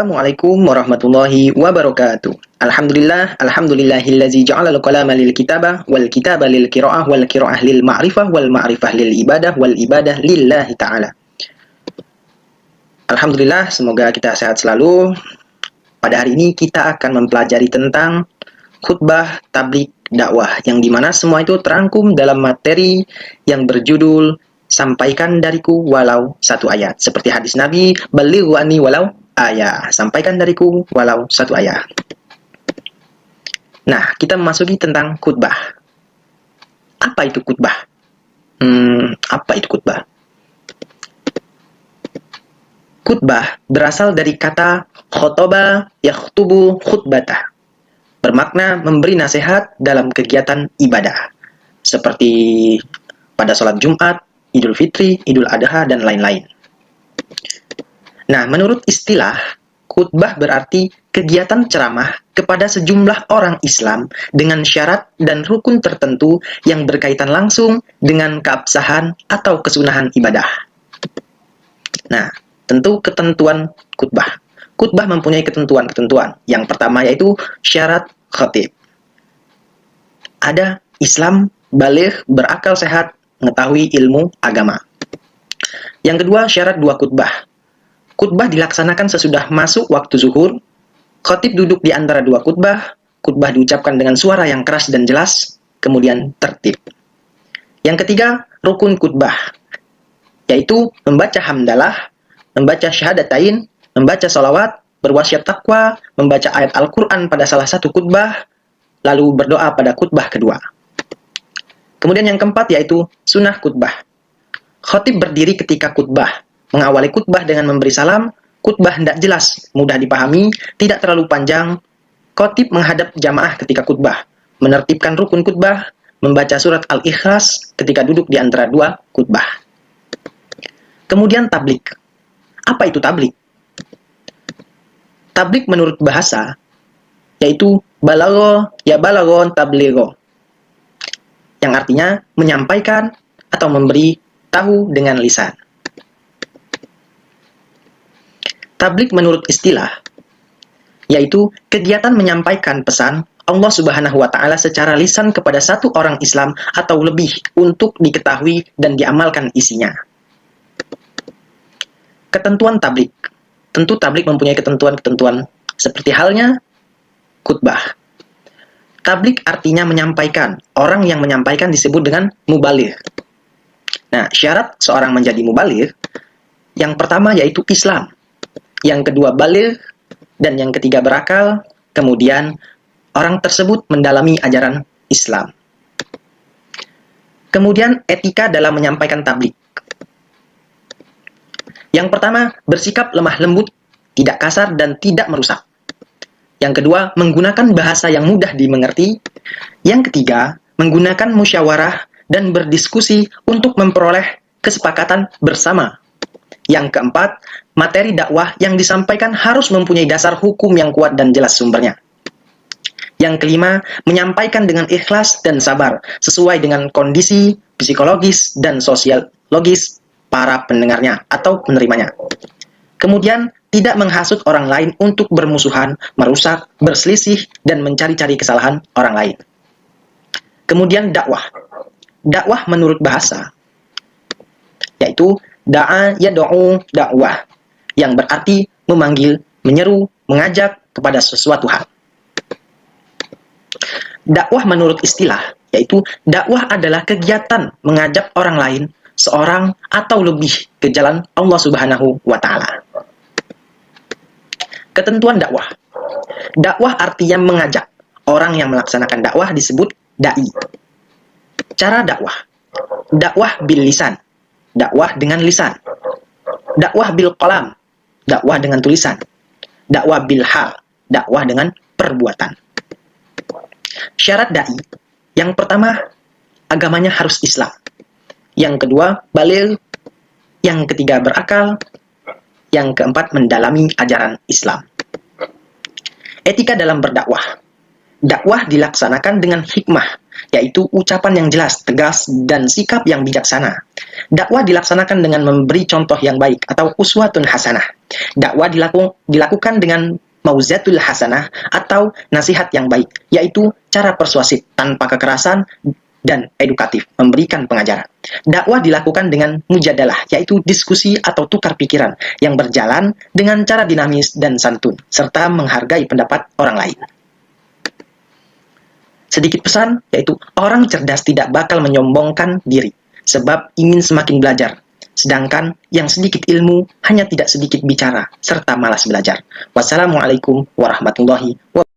Assalamualaikum warahmatullahi wabarakatuh. Alhamdulillahillazi ja'alal qalama lil kitabah wal kitaba lil qiraah wal qiraah lil ma'rifah wal ma'rifah lil ibadah wal ibadah lillahi ta'ala. Alhamdulillah, semoga kita sehat selalu. Pada hari ini kita akan mempelajari tentang khutbah, tabligh, dakwah, yang dimana semua itu terangkum dalam materi yang berjudul sampaikan dariku walau satu ayat. Seperti hadis Nabi, balighu anni walau ayat, sampaikan dariku walau satu ayat. Nah, kita memasuki tentang khutbah. Apa itu khutbah? Apa itu khutbah? Khutbah berasal dari kata khotoba yakhtubu khutbatah, bermakna memberi nasihat dalam kegiatan ibadah, seperti pada sholat Jumat, Idul Fitri, Idul Adha, dan lain-lain. Nah, menurut istilah, khutbah berarti kegiatan ceramah kepada sejumlah orang Islam dengan syarat dan rukun tertentu yang berkaitan langsung dengan keabsahan atau kesunahan ibadah. Nah, tentu ketentuan khutbah. Khutbah mempunyai ketentuan-ketentuan. Yang pertama yaitu syarat khatib. Ada Islam, baligh, berakal sehat, mengetahui ilmu agama. Yang kedua, syarat dua khutbah. Khutbah dilaksanakan sesudah masuk waktu zuhur. Khatib duduk di antara dua khutbah. Khutbah diucapkan dengan suara yang keras dan jelas, kemudian tertib. Yang ketiga, rukun khutbah, yaitu membaca hamdalah, membaca syahadatain, membaca sholawat, berwasiat takwa, membaca ayat Al-Quran pada salah satu khutbah, lalu berdoa pada khutbah kedua. Kemudian yang keempat yaitu sunnah khutbah. Khatib berdiri ketika khutbah, mengawali khutbah dengan memberi salam. Khutbah hendak jelas, mudah dipahami, tidak terlalu panjang. Khatib menghadap jamaah ketika khutbah, menertibkan rukun khutbah, membaca surat Al-Ikhlas ketika duduk di antara dua khutbah. Kemudian tabligh. Apa itu tabligh? Tabligh menurut bahasa yaitu balagho ya balaghon tabligho, yang artinya menyampaikan atau memberi tahu dengan lisan. Tabligh menurut istilah yaitu kegiatan menyampaikan pesan Allah Subhanahu wa Ta'ala secara lisan kepada satu orang Islam atau lebih untuk diketahui dan diamalkan isinya. Ketentuan tabligh. Tentu tabligh mempunyai ketentuan-ketentuan seperti halnya khutbah. Tabligh artinya menyampaikan. Orang yang menyampaikan disebut dengan mubaligh. Nah, syarat seorang menjadi mubaligh, yang pertama yaitu Islam, yang kedua baligh, dan yang ketiga berakal. Kemudian orang tersebut mendalami ajaran Islam. Kemudian etika dalam menyampaikan tabligh. Yang pertama, bersikap lemah lembut, tidak kasar dan tidak merusak. Yang kedua, menggunakan bahasa yang mudah dimengerti. Yang ketiga, menggunakan musyawarah dan berdiskusi untuk memperoleh kesepakatan bersama. Yang keempat, materi dakwah yang disampaikan harus mempunyai dasar hukum yang kuat dan jelas sumbernya. Yang kelima, menyampaikan dengan ikhlas dan sabar, sesuai dengan kondisi psikologis dan sosiologis para pendengarnya atau penerimanya. Kemudian, tidak menghasut orang lain untuk bermusuhan, merusak, berselisih, dan mencari-cari kesalahan orang lain. Kemudian dakwah. Dakwah menurut bahasa yaitu da'a yad'u dakwah, yang berarti memanggil, menyeru, mengajak kepada sesuatu hal. Dakwah menurut istilah yaitu dakwah adalah kegiatan mengajak orang lain, seorang atau lebih ke jalan Allah Subhanahu wa Ta'ala. Ketentuan dakwah. Dakwah artinya mengajak. Orang yang melaksanakan dakwah disebut dai. Cara dakwah. Dakwah bil lisan. Dakwah dengan lisan. Dakwah bil qalam. Dakwah dengan tulisan. Dakwah bil hal. Dakwah dengan perbuatan. Syarat dai. Yang pertama, agamanya harus Islam. Yang kedua, baligh. Yang ketiga, berakal. Yang keempat, mendalami ajaran Islam. Etika dalam berdakwah. Dakwah dilaksanakan dengan hikmah, yaitu ucapan yang jelas, tegas, dan sikap yang bijaksana. Dakwah dilaksanakan dengan memberi contoh yang baik atau uswatun hasanah. Dakwah dilakukan dengan mauzatul hasanah atau nasihat yang baik, yaitu cara persuasif tanpa kekerasan dan edukatif, memberikan pengajaran. Dakwah dilakukan dengan mujadalah, yaitu diskusi atau tukar pikiran yang berjalan dengan cara dinamis dan santun, serta menghargai pendapat orang lain. Sedikit pesan, yaitu orang cerdas tidak bakal menyombongkan diri, sebab ingin semakin belajar. Sedangkan yang sedikit ilmu hanya tidak sedikit bicara, serta malas belajar. Wassalamualaikum warahmatullahi wabarakatuh.